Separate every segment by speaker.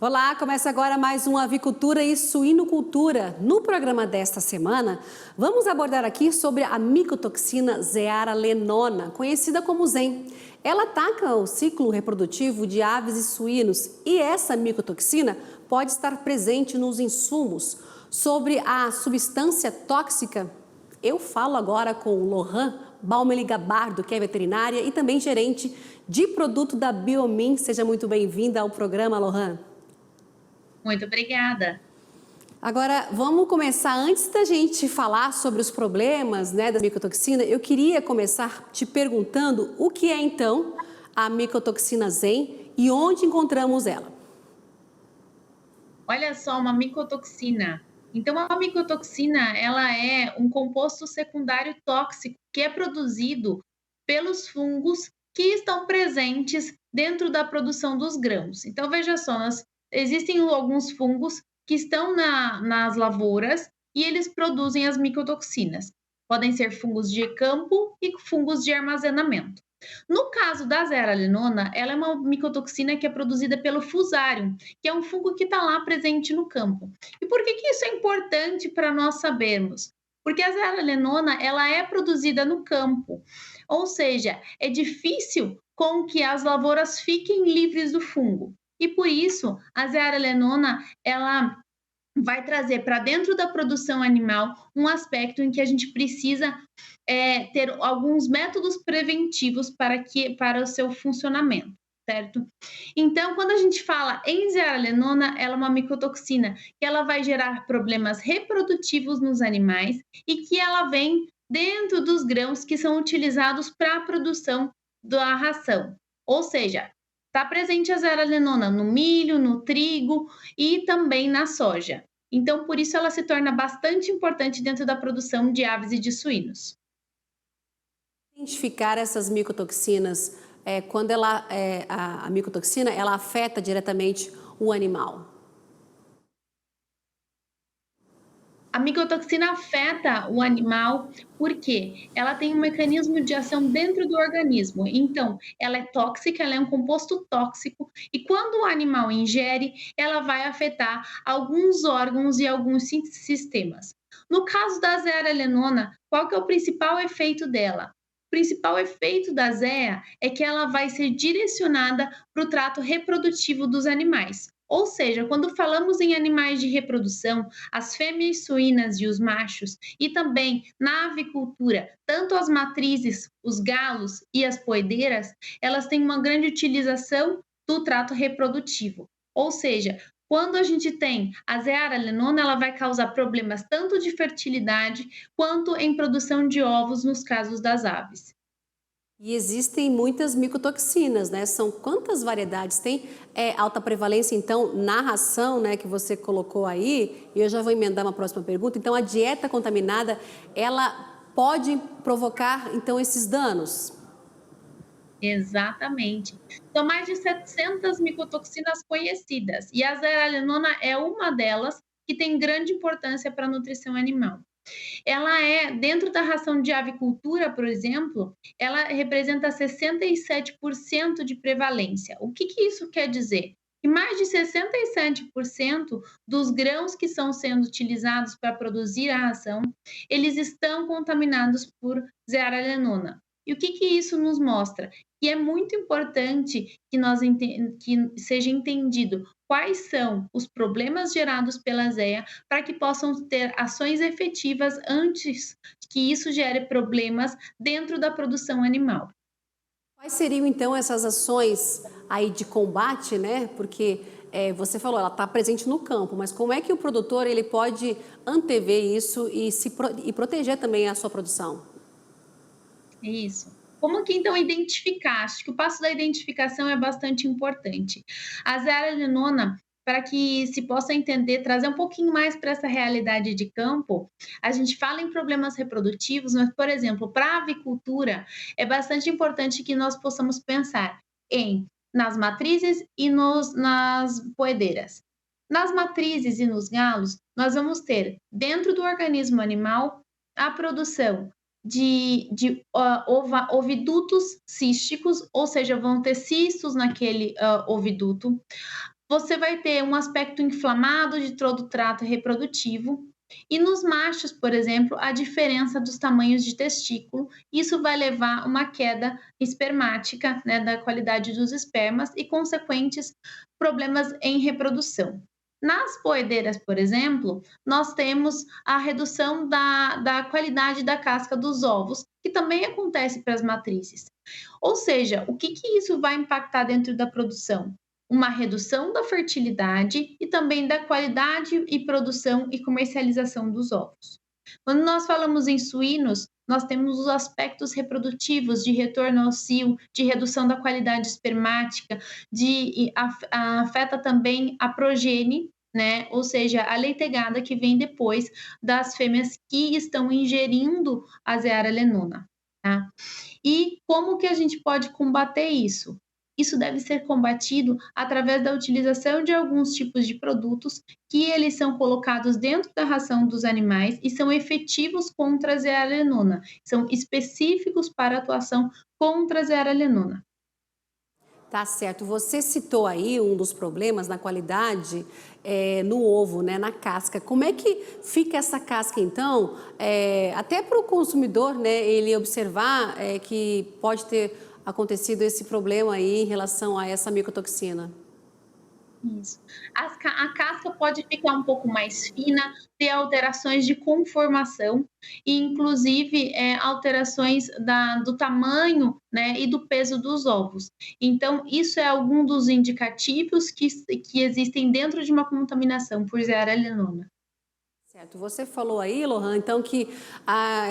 Speaker 1: Olá, começa agora mais um Avicultura e Suinocultura. No programa desta semana, vamos abordar aqui sobre a micotoxina zearalenona, conhecida como ZEN. Ela ataca o ciclo reprodutivo de aves e suínos e essa micotoxina pode estar presente nos insumos. Sobre a substância tóxica, eu falo agora com o Lohan Baumeli Gabardo, que é veterinária e também gerente de produto da Biomin. Seja muito bem-vinda ao programa, Lohan.
Speaker 2: Muito obrigada.
Speaker 1: Agora, vamos começar. Antes da gente falar sobre os problemas, da micotoxina, eu queria começar te perguntando o que é, então, a micotoxina ZEN e onde encontramos ela.
Speaker 2: Olha só, uma micotoxina. Então, a micotoxina, ela é um composto secundário tóxico que é produzido pelos fungos que estão presentes dentro da produção dos grãos. Então, veja só, existem alguns fungos que estão nas lavouras e eles produzem as micotoxinas. Podem ser fungos de campo e fungos de armazenamento. No caso da zearalenona, ela é uma micotoxina que é produzida pelo Fusarium, que é um fungo que está lá presente no campo. E por que isso é importante para nós sabermos? Porque a zearalenona, ela é produzida no campo, ou seja, é difícil com que as lavouras fiquem livres do fungo. E por isso, a zearalenona, ela vai trazer para dentro da produção animal um aspecto em que a gente precisa ter alguns métodos preventivos para o seu funcionamento, certo? Então, quando a gente fala em zearalenona, ela é uma micotoxina que ela vai gerar problemas reprodutivos nos animais e que ela vem dentro dos grãos que são utilizados para a produção da ração. Ou seja, está presente a zearalenona no milho, no trigo e também na soja. Então, por isso ela se torna bastante importante dentro da produção de aves e de suínos.
Speaker 1: Identificar essas micotoxinas, quando a micotoxina ela afeta diretamente o animal.
Speaker 2: A micotoxina afeta o animal porque ela tem um mecanismo de ação dentro do organismo. Então, ela é tóxica, ela é um composto tóxico e quando o animal ingere, ela vai afetar alguns órgãos e alguns sistemas. No caso da zearalenona, qual que é o principal efeito dela? O principal efeito da ZEA é que ela vai ser direcionada para o trato reprodutivo dos animais. Ou seja, quando falamos em animais de reprodução, as fêmeas suínas e os machos, e também na avicultura, tanto as matrizes, os galos e as poedeiras, elas têm uma grande utilização do trato reprodutivo. Ou seja, quando a gente tem a zearalenona, ela vai causar problemas tanto de fertilidade quanto em produção de ovos nos casos das aves.
Speaker 1: E existem muitas micotoxinas, né? São quantas variedades tem? É alta prevalência, então, na ração, né, que você colocou aí, e eu já vou emendar uma próxima pergunta. Então, a dieta contaminada, ela pode provocar, então, esses danos?
Speaker 2: Exatamente. São mais de 700 micotoxinas conhecidas e a zearalenona é uma delas que tem grande importância para a nutrição animal. Ela é, dentro da ração de avicultura, por exemplo, ela representa 67% de prevalência. O que isso quer dizer? Que mais de 67% dos grãos que estão sendo utilizados para produzir a ração, eles estão contaminados por zearalenona. E o que isso nos mostra? Que é muito importante que que seja entendido quais são os problemas gerados pela ZEA para que possam ter ações efetivas antes que isso gere problemas dentro da produção animal.
Speaker 1: Quais seriam, então, essas ações aí de combate, né? Porque você falou, ela está presente no campo, mas como é que o produtor ele pode antever isso e proteger também a sua produção?
Speaker 2: Isso. Como que então identificar? Acho que o passo da identificação é bastante importante. A zearalenona, para que se possa entender, trazer um pouquinho mais para essa realidade de campo, a gente fala em problemas reprodutivos, mas, por exemplo, para a avicultura, é bastante importante que nós possamos pensar nas matrizes e nas poedeiras. Nas matrizes e nos galos, nós vamos ter, dentro do organismo animal, a produção de ovidutos císticos, ou seja, vão ter cistos naquele oviduto. você vai ter um aspecto inflamado de todo o trato reprodutivo. E nos machos, por exemplo, a diferença dos tamanhos de testículo, isso vai levar a uma queda espermática, né, da qualidade dos espermas e consequentes problemas em reprodução. Nas poedeiras, por exemplo, nós temos a redução da qualidade da casca dos ovos, que também acontece para as matrizes. Ou seja, o que isso vai impactar dentro da produção? Uma redução da fertilidade e também da qualidade e produção e comercialização dos ovos. Quando nós falamos em suínos, nós temos os aspectos reprodutivos de retorno ao cio, de redução da qualidade espermática, afeta também a progenie, né? Ou seja, a leitegada que vem depois das fêmeas que estão ingerindo a zearalenona, tá? E como que a gente pode combater isso? Isso deve ser combatido através da utilização de alguns tipos de produtos que eles são colocados dentro da ração dos animais e são efetivos contra a zearalenona, são específicos para atuação contra a zearalenona.
Speaker 1: Tá certo. Você citou aí um dos problemas na qualidade no ovo, né, na casca. Como é que fica essa casca, então? Até para o consumidor, né, ele observar que pode ter acontecido esse problema aí em relação a essa micotoxina.
Speaker 2: Isso. A casca pode ficar um pouco mais fina, ter alterações de conformação e inclusive, alterações do tamanho, né, e do peso dos ovos. Então isso é algum dos indicativos que existem dentro de uma contaminação por Zearalenona.
Speaker 1: Certo. Você falou aí, Lohan, então que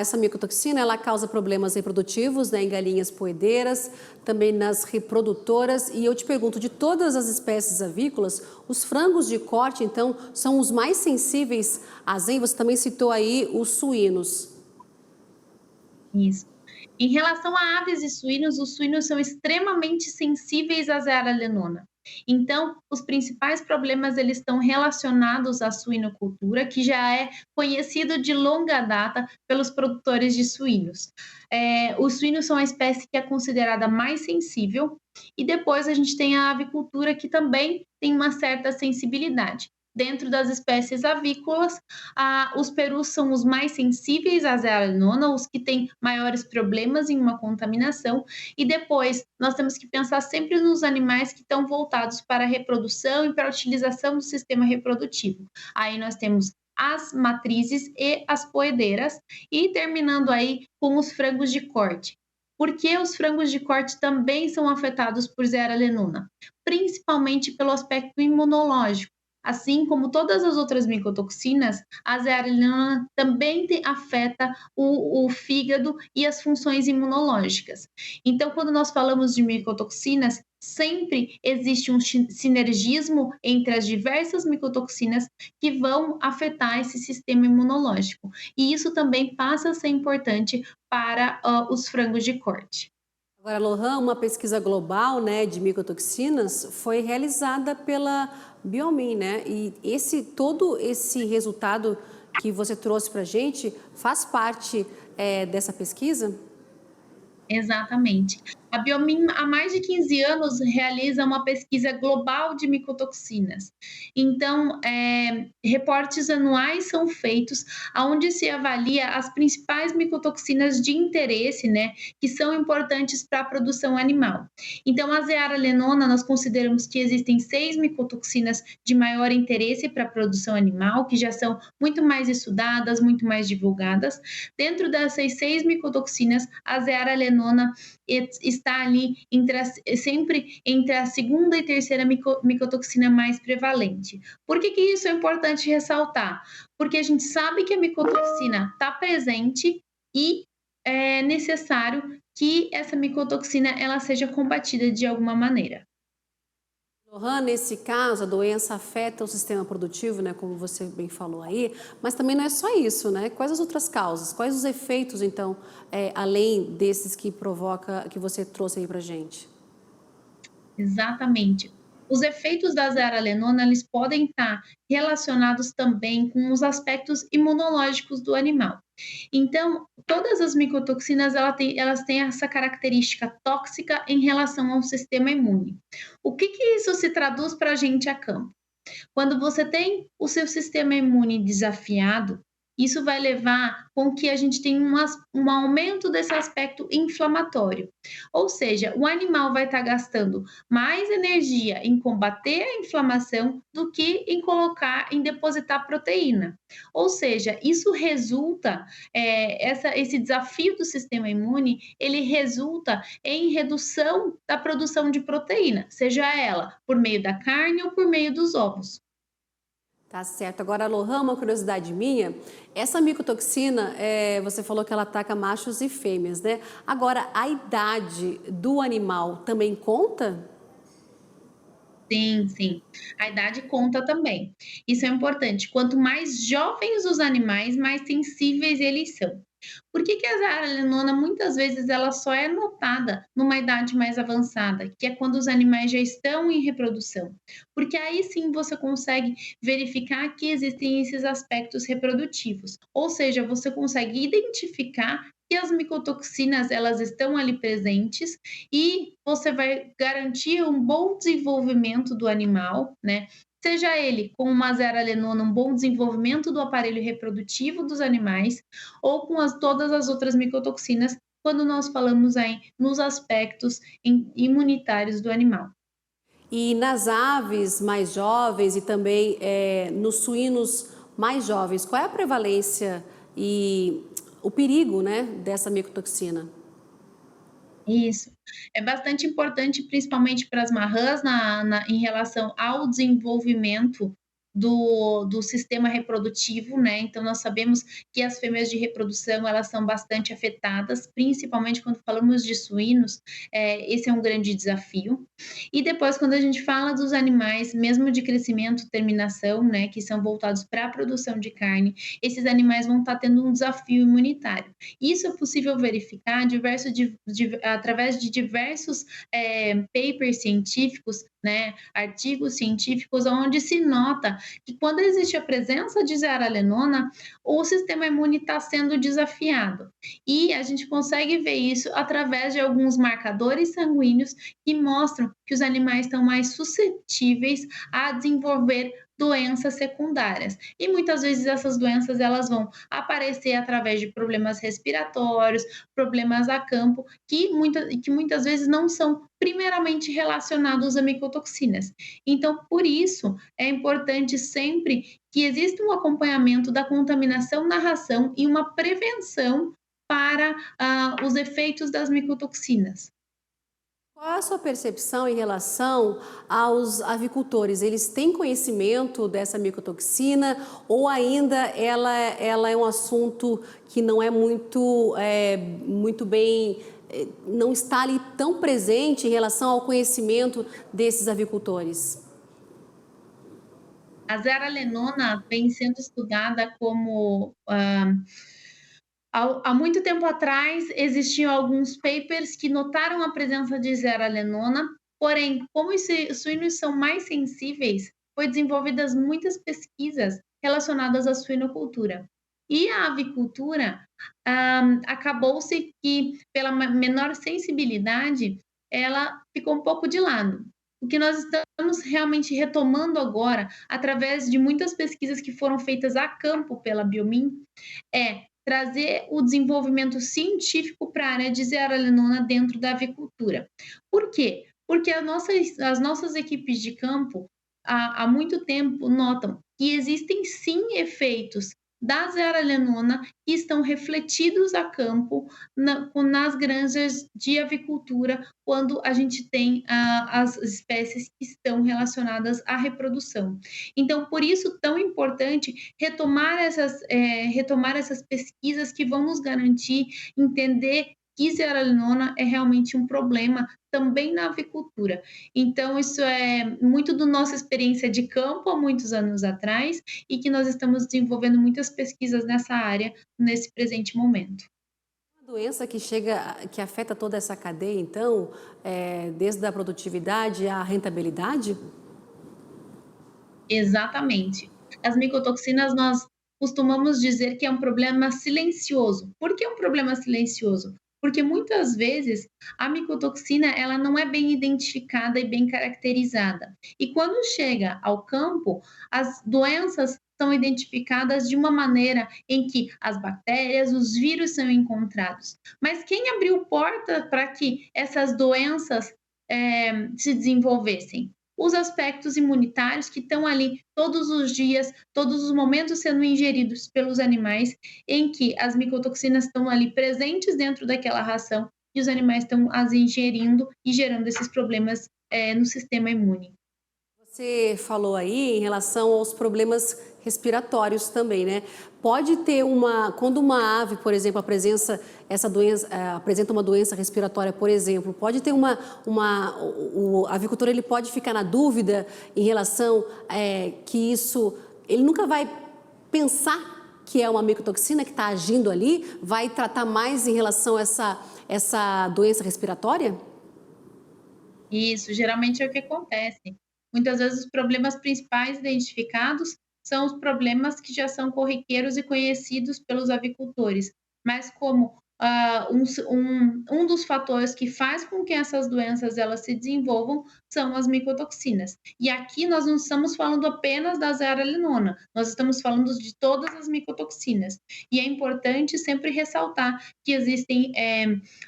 Speaker 1: essa micotoxina ela causa problemas reprodutivos, né, em galinhas poedeiras, também nas reprodutoras. E eu te pergunto, de todas as espécies avícolas, os frangos de corte, então, são os mais sensíveis a zen? Você também citou aí os suínos.
Speaker 2: Isso. Em relação a aves e suínos, os suínos são extremamente sensíveis à zearalenona. Então, os principais problemas eles estão relacionados à suinocultura, que já é conhecido de longa data pelos produtores de suínos. Os suínos são a espécie que é considerada mais sensível, e depois a gente tem a avicultura, que também tem uma certa sensibilidade. Dentro das espécies avícolas, os perus são os mais sensíveis à zearalenona, os que têm maiores problemas em uma contaminação, e depois nós temos que pensar sempre nos animais que estão voltados para a reprodução e para a utilização do sistema reprodutivo. Aí nós temos as matrizes e as poedeiras, e terminando aí com os frangos de corte. Por que os frangos de corte também são afetados por zearalenona? Principalmente pelo aspecto imunológico. Assim como todas as outras micotoxinas, a zearalenona também afeta o fígado e as funções imunológicas. Então, quando nós falamos de micotoxinas, sempre existe um sinergismo entre as diversas micotoxinas que vão afetar esse sistema imunológico. E isso também passa a ser importante para os frangos de corte.
Speaker 1: Agora, Lohan, uma pesquisa global, né, de micotoxinas foi realizada pela Biomin, né? E todo esse resultado que você trouxe para a gente faz parte dessa pesquisa?
Speaker 2: Exatamente. A Biomin, há mais de 15 anos, realiza uma pesquisa global de micotoxinas. Então, reportes anuais são feitos onde se avalia as principais micotoxinas de interesse, né, que são importantes para a produção animal. Então, a zearalenona, nós consideramos que existem 6 micotoxinas de maior interesse para a produção animal, que já são muito mais estudadas, muito mais divulgadas. Dentro dessas 6 micotoxinas, a zearalenona está ali sempre entre a segunda e terceira micotoxina mais prevalente. Por que isso é importante ressaltar? Porque a gente sabe que a micotoxina está presente e é necessário que essa micotoxina ela seja combatida de alguma maneira.
Speaker 1: Lohan, nesse caso, a doença afeta o sistema produtivo, né, como você bem falou aí, mas também não é só isso, né? Quais as outras causas? Quais os efeitos, então, além desses que você trouxe aí pra gente?
Speaker 2: Exatamente. Os efeitos da zearalenona, eles podem estar relacionados também com os aspectos imunológicos do animal. Então, todas as micotoxinas elas têm essa característica tóxica em relação ao sistema imune. O que, que isso se traduz para a gente a campo? Quando você tem o seu sistema imune desafiado, isso vai levar com que a gente tenha um aumento desse aspecto inflamatório. Ou seja, o animal vai estar gastando mais energia em combater a inflamação do que em depositar proteína. Ou seja, isso resulta, esse desafio do sistema imune, ele resulta em redução da produção de proteína, seja ela por meio da carne ou por meio dos ovos.
Speaker 1: Tá certo. Agora, Lohan, uma curiosidade minha, essa micotoxina, você falou que ela ataca machos e fêmeas, né? Agora, a idade do animal também conta?
Speaker 2: Sim, sim. A idade conta também. Isso é importante. Quanto mais jovens os animais, mais sensíveis eles são. Por que que a zearalenona muitas vezes ela só é notada numa idade mais avançada, que é quando os animais já estão em reprodução? Porque aí sim você consegue verificar que existem esses aspectos reprodutivos, ou seja, você consegue identificar que as micotoxinas elas estão ali presentes e você vai garantir um bom desenvolvimento do animal, né? Seja ele com uma zearalenona, um bom desenvolvimento do aparelho reprodutivo dos animais, ou com todas as outras micotoxinas, quando nós falamos aí nos aspectos imunitários do animal.
Speaker 1: E nas aves mais jovens e também nos suínos mais jovens, qual é a prevalência e o perigo, né, dessa micotoxina?
Speaker 2: Isso. É bastante importante, principalmente para as marrãs, em relação ao desenvolvimento do sistema reprodutivo, né? Então, nós sabemos que as fêmeas de reprodução, elas são bastante afetadas, principalmente quando falamos de suínos, esse é um grande desafio. E depois, quando a gente fala dos animais, mesmo de crescimento, terminação, né, que são voltados para a produção de carne, esses animais vão estar tendo um desafio imunitário. Isso é possível verificar através de diversos papers científicos, né, artigos científicos, onde se nota que quando existe a presença de zearalenona, o sistema imune está sendo desafiado. E a gente consegue ver isso através de alguns marcadores sanguíneos que mostram que os animais estão mais suscetíveis a desenvolver doenças secundárias. E muitas vezes essas doenças elas vão aparecer através de problemas respiratórios, problemas a campo, que muitas vezes não são primeiramente relacionados a micotoxinas. Então, por isso, é importante sempre que exista um acompanhamento da contaminação na ração e uma prevenção para os efeitos das micotoxinas.
Speaker 1: Qual é a sua percepção em relação aos avicultores? Eles têm conhecimento dessa micotoxina ou ainda ela é um assunto que não é muito bem, não está ali tão presente em relação ao conhecimento desses avicultores?
Speaker 2: A zearalenona vem sendo estudada como há muito tempo atrás existiam alguns papers que notaram a presença de zearalenona, porém, como os suínos são mais sensíveis, foi desenvolvidas muitas pesquisas relacionadas à suinocultura. E a avicultura, acabou-se que, pela menor sensibilidade, ela ficou um pouco de lado. O que nós estamos realmente retomando agora, através de muitas pesquisas que foram feitas a campo pela Biomin, é trazer o desenvolvimento científico para a área de zearalenona dentro da avicultura. Por quê? Porque as nossas equipes de campo há muito tempo notam que existem sim efeitos da zearalenona que estão refletidos a campo nas granjas de avicultura quando a gente tem as espécies que estão relacionadas à reprodução. Então, por isso tão importante retomar essas pesquisas que vão nos garantir entender que zearalenona é realmente um problema também na avicultura. Então, isso é muito da nossa experiência de campo há muitos anos atrás e que nós estamos desenvolvendo muitas pesquisas nessa área nesse presente momento.
Speaker 1: Uma doença que afeta toda essa cadeia, então, desde a produtividade à rentabilidade?
Speaker 2: Exatamente. As micotoxinas, nós costumamos dizer que é um problema silencioso. Por que um problema silencioso? Porque muitas vezes a micotoxina ela não é bem identificada e bem caracterizada. E quando chega ao campo, as doenças são identificadas de uma maneira em que as bactérias, os vírus são encontrados. Mas quem abriu porta para que essas doenças se desenvolvessem? Os aspectos imunitários que estão ali todos os dias, todos os momentos sendo ingeridos pelos animais, em que as micotoxinas estão ali presentes dentro daquela ração e os animais estão as ingerindo e gerando esses problemas no sistema imune.
Speaker 1: Você falou aí em relação aos problemas respiratórios também, né? Pode ter quando uma ave, por exemplo, apresenta uma doença respiratória, por exemplo, pode ter o avicultor ele pode ficar na dúvida em relação que ele nunca vai pensar que é uma micotoxina que está agindo ali, vai tratar mais em relação a essa doença respiratória?
Speaker 2: Isso, geralmente é o que acontece. Muitas vezes os problemas principais identificados são os problemas que já são corriqueiros e conhecidos pelos avicultores, mas como um dos fatores que faz com que essas doenças elas se desenvolvam são as micotoxinas. E aqui nós não estamos falando apenas da zearalenona, nós estamos falando de todas as micotoxinas. E é importante sempre ressaltar que existem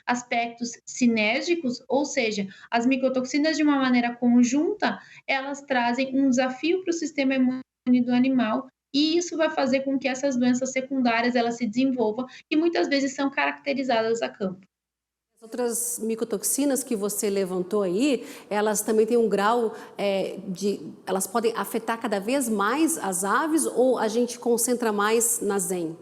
Speaker 2: aspectos sinérgicos, ou seja, as micotoxinas de uma maneira conjunta, elas trazem um desafio para o sistema imune do animal e isso vai fazer com que essas doenças secundárias elas se desenvolvam e muitas vezes são caracterizadas a campo.
Speaker 1: As outras micotoxinas que você levantou aí, elas também têm um grau elas podem afetar cada vez mais as aves ou a gente concentra mais na ZEN?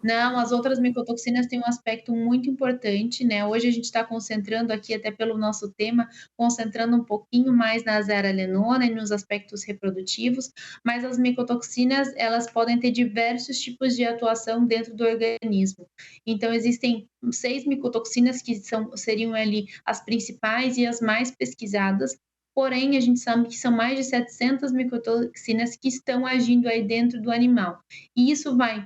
Speaker 2: Não, as outras micotoxinas têm um aspecto muito importante, né? Hoje a gente está concentrando aqui, até pelo nosso tema, concentrando um pouquinho mais na zearalenona e nos aspectos reprodutivos, mas as micotoxinas, elas podem ter diversos tipos de atuação dentro do organismo. Então, existem 6 micotoxinas que seriam ali as principais e as mais pesquisadas, porém, a gente sabe que são mais de 700 micotoxinas que estão agindo aí dentro do animal. E isso vai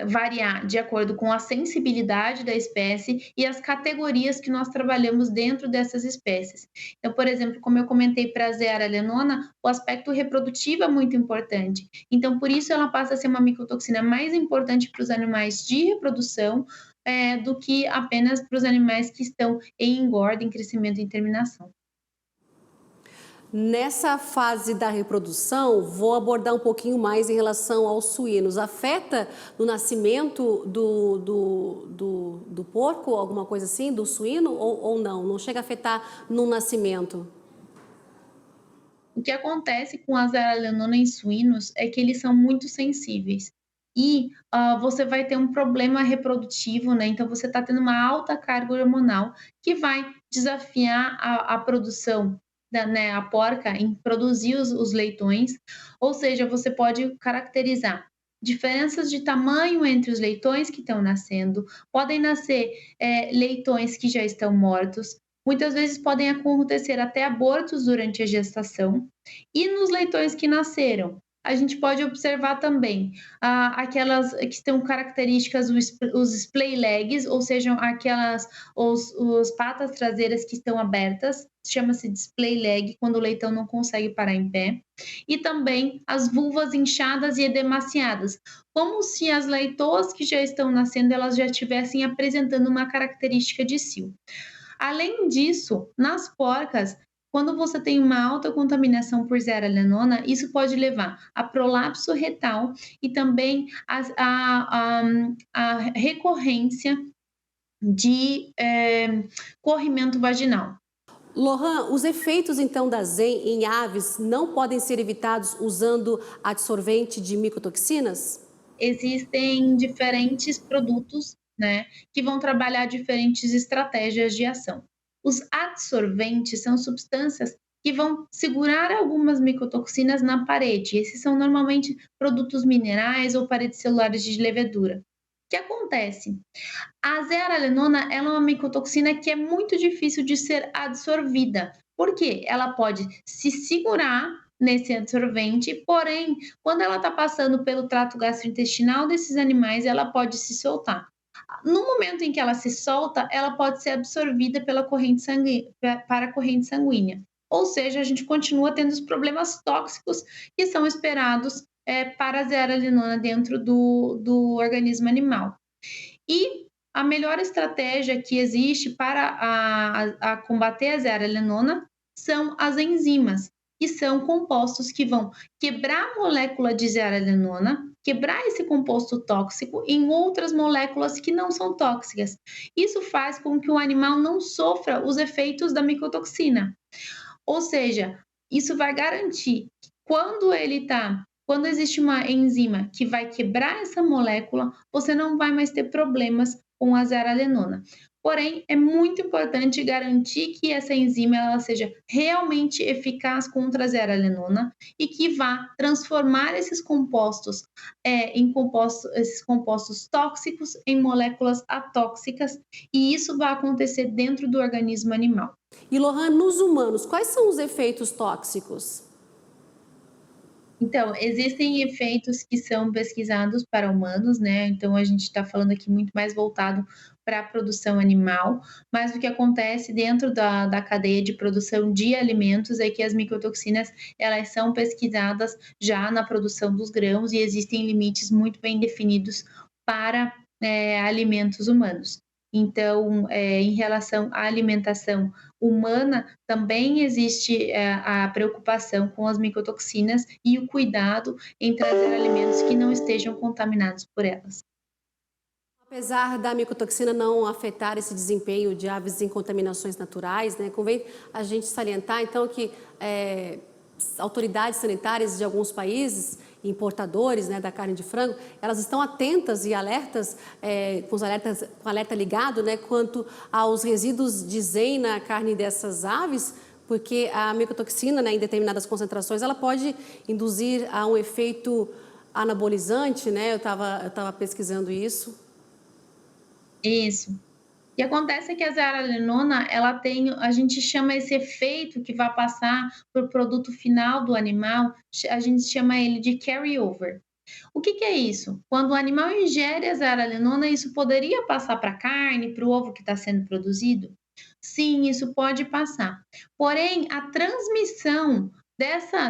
Speaker 2: variar de acordo com a sensibilidade da espécie e as categorias que nós trabalhamos dentro dessas espécies. Então, por exemplo, como eu comentei para a zearalenona, o aspecto reprodutivo é muito importante. Então, por isso ela passa a ser uma micotoxina mais importante para os animais de reprodução do que apenas para os animais que estão em engorda, em crescimento e em terminação.
Speaker 1: Nessa fase da reprodução, vou abordar um pouquinho mais em relação aos suínos. Afeta no nascimento do porco, alguma coisa assim, do suíno, ou não? Não chega a afetar no nascimento?
Speaker 2: O que acontece com a zearalenona em suínos é que eles são muito sensíveis e você vai ter um problema reprodutivo, né? Então você está tendo uma alta carga hormonal que vai desafiar a produção né, a porca em produzir os leitões, ou seja, você pode caracterizar diferenças de tamanho entre os leitões que estão nascendo, podem nascer leitões que já estão mortos, muitas vezes podem acontecer até abortos durante a gestação, e nos leitões que nasceram, a gente pode observar também aquelas que estão características, os splay legs, ou seja, os patas traseiras que estão abertas, chama-se display leg, quando o leitão não consegue parar em pé, e também as vulvas inchadas e edemaciadas, como se as leitoas que já estão nascendo, elas já estivessem apresentando uma característica de cio. Além disso, nas porcas, quando você tem uma alta contaminação por zearalenona, isso pode levar a prolapso retal e também a recorrência de corrimento vaginal.
Speaker 1: Lohan, os efeitos então da ZEN em aves não podem ser evitados usando adsorvente de micotoxinas?
Speaker 2: Existem diferentes produtos, né, que vão trabalhar diferentes estratégias de ação. Os adsorventes são substâncias que vão segurar algumas micotoxinas na parede. Esses são normalmente produtos minerais ou paredes celulares de levedura. O que acontece? A zearalenona ela é uma micotoxina que é muito difícil de ser adsorvida. Por quê? Ela pode se segurar nesse absorvente, porém, quando ela está passando pelo trato gastrointestinal desses animais, ela pode se soltar. No momento em que ela se solta, ela pode ser absorvida pela corrente sanguínea, para a corrente sanguínea. Ou seja, a gente continua tendo os problemas tóxicos que são esperados para a zearalenona dentro do organismo animal. E a melhor estratégia que existe para a combater a zearalenona são as enzimas, que são compostos que vão quebrar a molécula de zearalenona, quebrar esse composto tóxico em outras moléculas que não são tóxicas. Isso faz com que o animal não sofra os efeitos da micotoxina. Ou seja, isso vai garantir que quando existe uma enzima que vai quebrar essa molécula, você não vai mais ter problemas com a zearalenona. Porém, é muito importante garantir que essa enzima ela seja realmente eficaz contra a zearalenona e que vá transformar esses compostos esses compostos tóxicos em moléculas atóxicas, e isso vai acontecer dentro do organismo animal.
Speaker 1: E Lohan, nos humanos, quais são os efeitos tóxicos?
Speaker 2: Então, existem efeitos que são pesquisados para humanos, né? Então, a gente está falando aqui muito mais voltado para a produção animal, mas o que acontece dentro da cadeia de produção de alimentos é que as micotoxinas, elas são pesquisadas já na produção dos grãos e existem limites muito bem definidos para alimentos humanos. Então, em relação à alimentação humana, também existe a preocupação com as micotoxinas e o cuidado em trazer alimentos que não estejam contaminados por elas.
Speaker 1: Apesar da micotoxina não afetar esse desempenho de aves em contaminações naturais, né, convém a gente salientar, então, que autoridades sanitárias de alguns países, importadores, né, da carne de frango, elas estão atentas e alertas, com alerta ligado, né, quanto aos resíduos de ZEN na carne dessas aves, porque a micotoxina, né, em determinadas concentrações, ela pode induzir a um efeito anabolizante, né? Eu estava pesquisando isso.
Speaker 2: Isso. O que acontece é que a zearalenona, a gente chama esse efeito que vai passar para o produto final do animal, a gente chama ele de carry-over. O que é isso? Quando o animal ingere a zearalenona, isso poderia passar para a carne, para o ovo que está sendo produzido? Sim, isso pode passar. Porém, a transmissão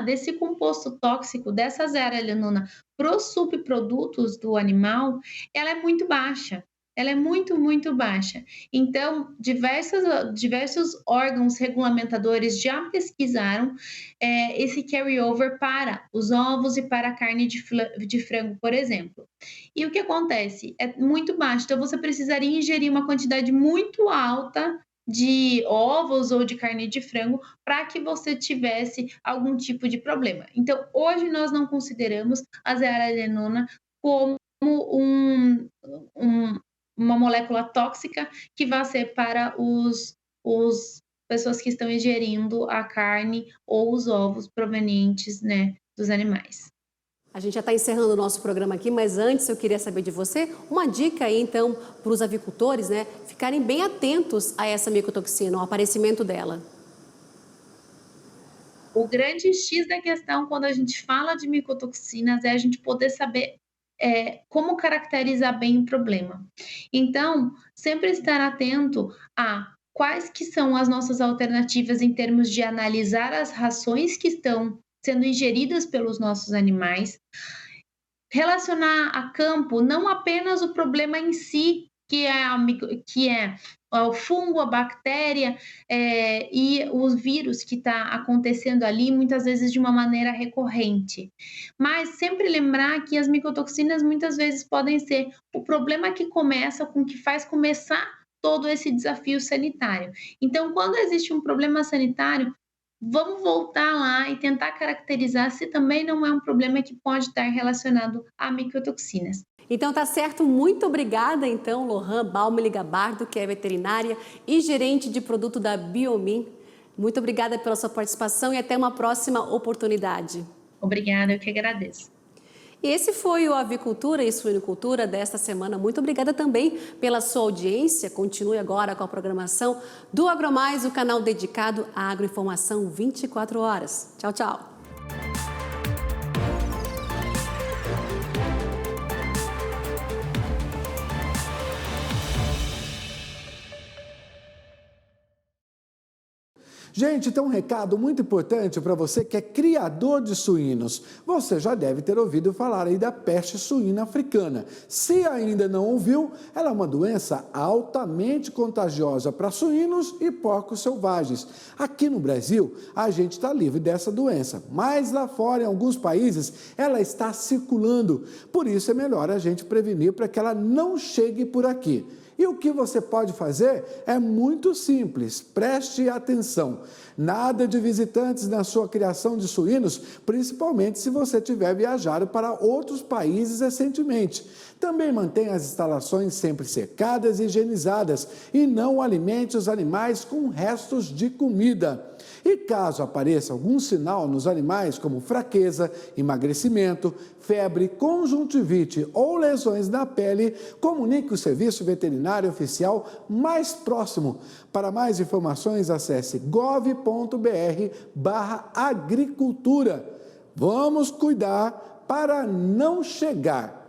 Speaker 2: desse composto tóxico, dessa zearalenona, para os subprodutos do animal, ela é muito baixa. Ela é muito, muito baixa. Então, diversos órgãos regulamentadores já pesquisaram esse carry-over para os ovos e para a carne de frango, por exemplo. E o que acontece? É muito baixo. Então, você precisaria ingerir uma quantidade muito alta de ovos ou de carne de frango para que você tivesse algum tipo de problema. Então, hoje nós não consideramos a zearalenona como uma molécula tóxica que vai ser para os pessoas que estão ingerindo a carne ou os ovos provenientes, né, dos animais.
Speaker 1: A gente já está encerrando o nosso programa aqui, mas antes eu queria saber de você uma dica aí, então, para os avicultores, né, ficarem bem atentos a essa micotoxina, ao aparecimento dela.
Speaker 2: O grande X da questão quando a gente fala de micotoxinas é a gente poder saber como caracterizar bem o problema. Então, sempre estar atento a quais que são as nossas alternativas em termos de analisar as rações que estão sendo ingeridas pelos nossos animais, relacionar a campo não apenas o problema em si, que é o fungo, a bactéria e os vírus que está acontecendo ali, muitas vezes de uma maneira recorrente. Mas sempre lembrar que as micotoxinas muitas vezes podem ser o problema que começa com que faz começar todo esse desafio sanitário. Então, quando existe um problema sanitário, vamos voltar lá e tentar caracterizar se também não é um problema que pode estar relacionado a micotoxinas.
Speaker 1: Então tá certo, muito obrigada então, Lohan Baumeli-Gabardo, que é veterinária e gerente de produto da Biomin. Muito obrigada pela sua participação e até uma próxima oportunidade.
Speaker 2: Obrigada, eu que agradeço.
Speaker 1: E esse foi o Avicultura e Suinocultura desta semana. Muito obrigada também pela sua audiência. Continue agora com a programação do AgroMais, o canal dedicado à agroinformação 24 horas. Tchau, tchau.
Speaker 3: Gente, tem um recado muito importante para você que é criador de suínos. Você já deve ter ouvido falar aí da peste suína africana. Se ainda não ouviu, ela é uma doença altamente contagiosa para suínos e porcos selvagens. Aqui no Brasil, a gente está livre dessa doença, mas lá fora, em alguns países, ela está circulando. Por isso é melhor a gente prevenir para que ela não chegue por aqui. E o que você pode fazer é muito simples, preste atenção. Nada de visitantes na sua criação de suínos, principalmente se você tiver viajado para outros países recentemente. Também mantenha as instalações sempre secadas e higienizadas e não alimente os animais com restos de comida. E caso apareça algum sinal nos animais, como fraqueza, emagrecimento, febre, conjuntivite ou lesões na pele, comunique o serviço veterinário oficial mais próximo. Para mais informações, acesse gov.br/agricultura. Vamos cuidar para não chegar